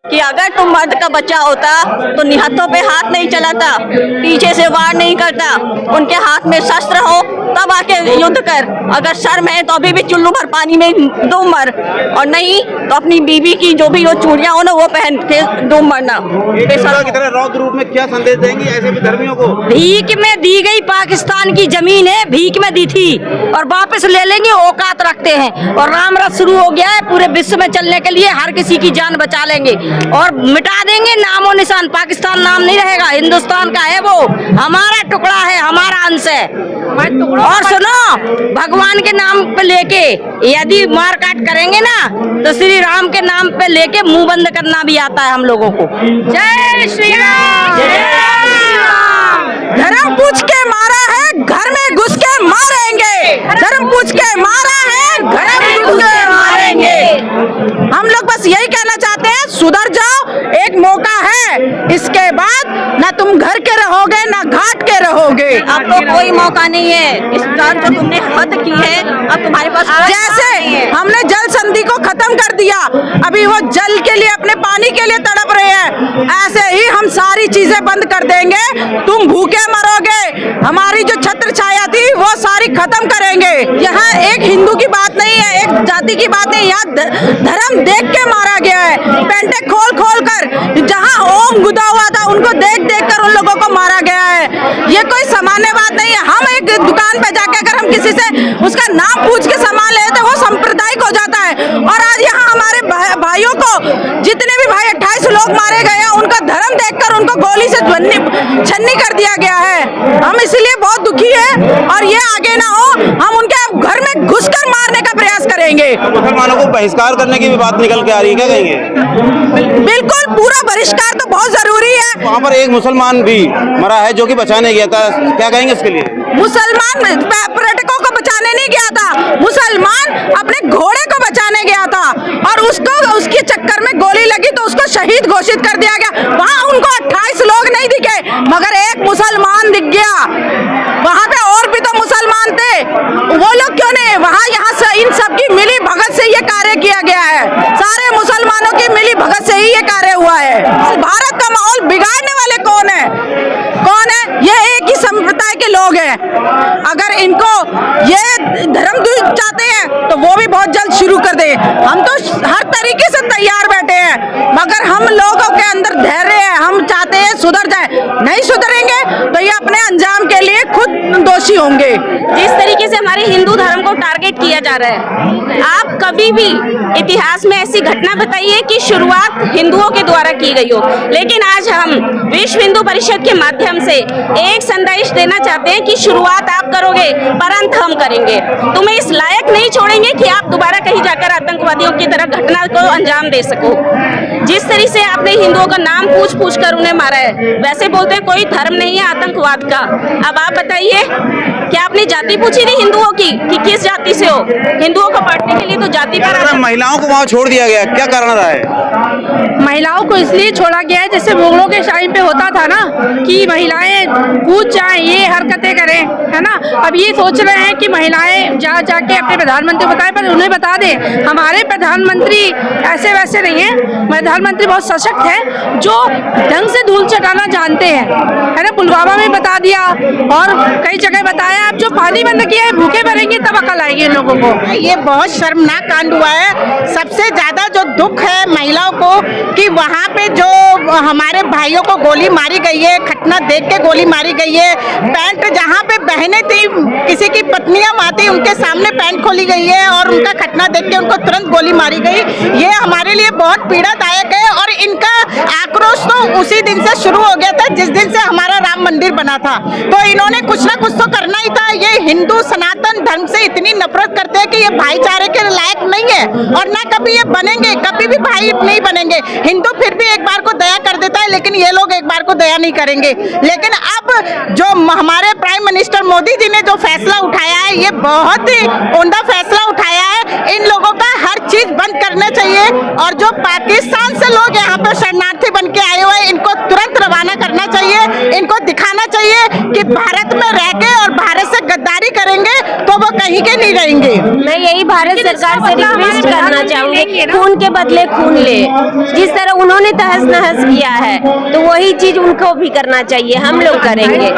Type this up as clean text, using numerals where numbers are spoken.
कि अगर तुम मर्द का बच्चा होता तो निहत्थों पे हाथ नहीं चलाता, पीछे से वार नहीं करता, उनके हाथ में शस्त्र हो तब आके युद्ध कर। अगर शर्म है तो अभी भी चुल्लू भर पानी में डूब मर, और नहीं तो अपनी बीवी की जो भी वो चूड़ियां हो ना वो पहन के डूब मरना। की तरह रौद्र रूप में क्या संदेश देंगी ऐसे विधर्मियों को? भीख में दी गई पाकिस्तान की जमीन है, भीख में दी थी और वापस ले लेंगे, औकात रखते हैं। और राम रथ शुरू हो गया है पूरे विश्व में चलने के लिए, हर किसी की जान बचा लेंगे और मिटा देंगे नामो निशान। पाकिस्तान नाम नहीं रहेगा, हिंदुस्तान का है वो, हमारा टुकड़ा है, हमारा अंश है। और सुनो, भगवान के नाम पे लेके यदि मार काट करेंगे ना तो श्री राम के नाम पे लेके मुंह बंद करना भी आता है हम लोगों को। जय श्री राम, जय श्री राम। धर्म पूछ के मारा है, घर में घुस के मारेंगे। धर्म पूछ के मारा है, घर में घुस के मारेंगे। हम लोग बस यही कहना चाहते हैं, सुधर जाओ, एक मौका है, इसके बाद ना तुम घर के रहोगे ना घाट के रहोगे। अब तो कोई मौका नहीं है, इस बार जो तुमने हद की है अब तुम्हारे पास जैसे हमने जल संधि को खत्म कर दिया, अभी वो जल के लिए अपने पानी के लिए तड़प रहे हैं, ऐसे ही हम सारी चीजें बंद कर देंगे, तुम भूखे मरोगे। हमारी जो छत्र छाया थी वो सारी खत्म करेंगे। यहाँ एक हिंदू की बात नहीं है, एक जाति की बात नहीं, यहाँ धर्म देख के मारा गया है। पेंटे खोल खोल कर जहाँ ओम गुदा हुआ था उनको देख देख कर उन लोगों को मारा गया है। ये कोई सामान्य बात नहीं है। हम एक दुकान पे जाके अगर हम किसी से उसका नाम पूछ के सामान ले तो वो सांप्रदायिक हो जाता है। और आज यहाँ हमारे भाइयों को, जितने भी भाई 28 लोग मारे गए हैं, उनका धर्म देखकर उनको गोली से छन्नी कर दिया गया है। हम इसलिए बहुत दुखी है और ये आगे ना हो, हम उनके घर में घुसकर मारने का प्रयास करेंगे। मुसलमानों को बहिष्कार करने की भी बात निकल के आ रही है, क्या कहेंगे? बिल्कुल, पूरा बहिष्कार तो बहुत जरूरी है। वहाँ पर एक मुसलमान भी मरा है जो कि बचाने गया था, क्या कहेंगे इसके लिए? मुसलमान पर्यटकों को बचाने नहीं गया था, मुसलमान अपने घोड़े को बचाने गया था और उसके चक्कर में गोली लगी तो उसको शहीद घोषित कर दिया गया। वहाँ उनको 28 लोग नहीं दिखे मगर एक मुसलमान दिख गया। वहाँ पे और भी तो मुसलमान थे, वो लोग क्यों नहीं? वहाँ यहाँ से इन सबकी मिली भगत से ये कार्य किया गया है, सारे मुसलमानों की मिली भगत से ही ये कार्य हुआ है। भारत का माहौल बिगाड़ने वाले कौन है? कौन है? ये एक ही संप्रदाय के लोग हैं। अगर इनको ये धर्म चाहते हैं तो वो भी बहुत जल्द शुरू कर दे। हम तो हर तरीके से तैयार बैठे हैं मगर हम लोगों के अंदर धैर्य है, हम चाहते हैं सुधर जाए। नहीं सुधरेंगे तो ये अपने अंजाम के लिए खुद दोषी होंगे। जिस तरीके से हमारे हिंदू धर्म को टारगेट किया जा रहा है, आप कभी भी इतिहास में ऐसी घटना बताइए कि शुरुआत हिंदुओं के द्वारा की गई हो। लेकिन आज हम विश्व हिंदू परिषद के माध्यम से एक संदेश देना चाहते हैं कि शुरुआत आप करोगे परंतु हम करेंगे। तुम्हें इस लायक नहीं छोड़ेंगे कि आप दोबारा कहीं जाकर आतंकवादियों की तरह घटना को अंजाम दे सको। जिस तरीके से आपने हिंदुओं का नाम पूछ पूछ कर उन्हें मारा है, वैसे बोलते हैं कोई धर्म नहीं है आतंकवाद का। अब आप बताइए, क्या आपने जाति पूछी थी हिंदुओं की कि किस जाति से हो? हिंदुओं को बांटने के लिए तो जाति पर महिलाओं को वहाँ छोड़ दिया गया, क्या कारण रहा है? महिलाओं को इसलिए छोड़ा गया है, जैसे मुगलों के टाइम पे होता था ना कि महिलाएं कूद जाएं, ये हरकतें करें, है ना। अब ये सोच रहे हैं कि महिलाएं जा जाके अपने प्रधानमंत्री बताएं, पर उन्हें बता दें हमारे प्रधानमंत्री ऐसे वैसे नहीं है। प्रधानमंत्री बहुत सशक्त है, जो ढंग से धूल चटाना जानते हैं, है ना। पुलवामा में बता दिया और कई जगह बताया। अब जो पानी बंद किया है, भूखे मरेंगे तब अकल आएगी इन लोगों को। ये बहुत शर्मनाक कांड हुआ है। सबसे ज्यादा जो दुख है महिलाओं को कि वहाँ पे जो हमारे भाइयों को गोली मारी गई है, घटना देख के गोली मारी गई है। पैंट जहाँ पे बहनें थी, किसी की पत्नियां माँ थी, उनके सामने पैंट खोली गई है और उनका घटना देख के उनको तुरंत गोली मारी गई। ये हमारे लिए बहुत पीड़ादायक है और इनका आक्रोश तो उसी दिन से शुरू हो गया था जिस दिन से हमारा राम मंदिर बना था। तो इन्होंने कुछ ना कुछ तो करना ही था। ये हिंदू सनातन धर्म से इतनी नफरत करते हैं कि ये भाईचारे के लायक नहीं है और ना कभी ये बनेंगे, कभी भी भाई नहीं बनेंगे। हिंदू फिर भी एक बार को दया कर देता है, लेकिन ये लोग एक बार को दया नहीं करेंगे। लेकिन अब जो हमारे प्राइम मिनिस्टर मोदी जी ने जो फैसला उठाया है, ये बहुत ही उम्दा फैसला उठाया है। इन लोगों का हर चीज बंद करना चाहिए और जो पाकिस्तान से लोग यहाँ पर शरणार्थी बन के आए हुए हैं, इनको तुरंत रवाना करना चाहिए। इनको दिखाना चाहिए कि भारत में रह के और भारत से गद्दारी करेंगे तो वो कहीं के नहीं रहेंगे। रहेंगे। मैं यही भारत सरकार से रिक्वेस्ट करना चाहूंगी, खून के बदले खून ले। जिस तरह उन्होंने तहस नहस किया है तो वही चीज उनको भी करना चाहिए, हम लोग करेंगे।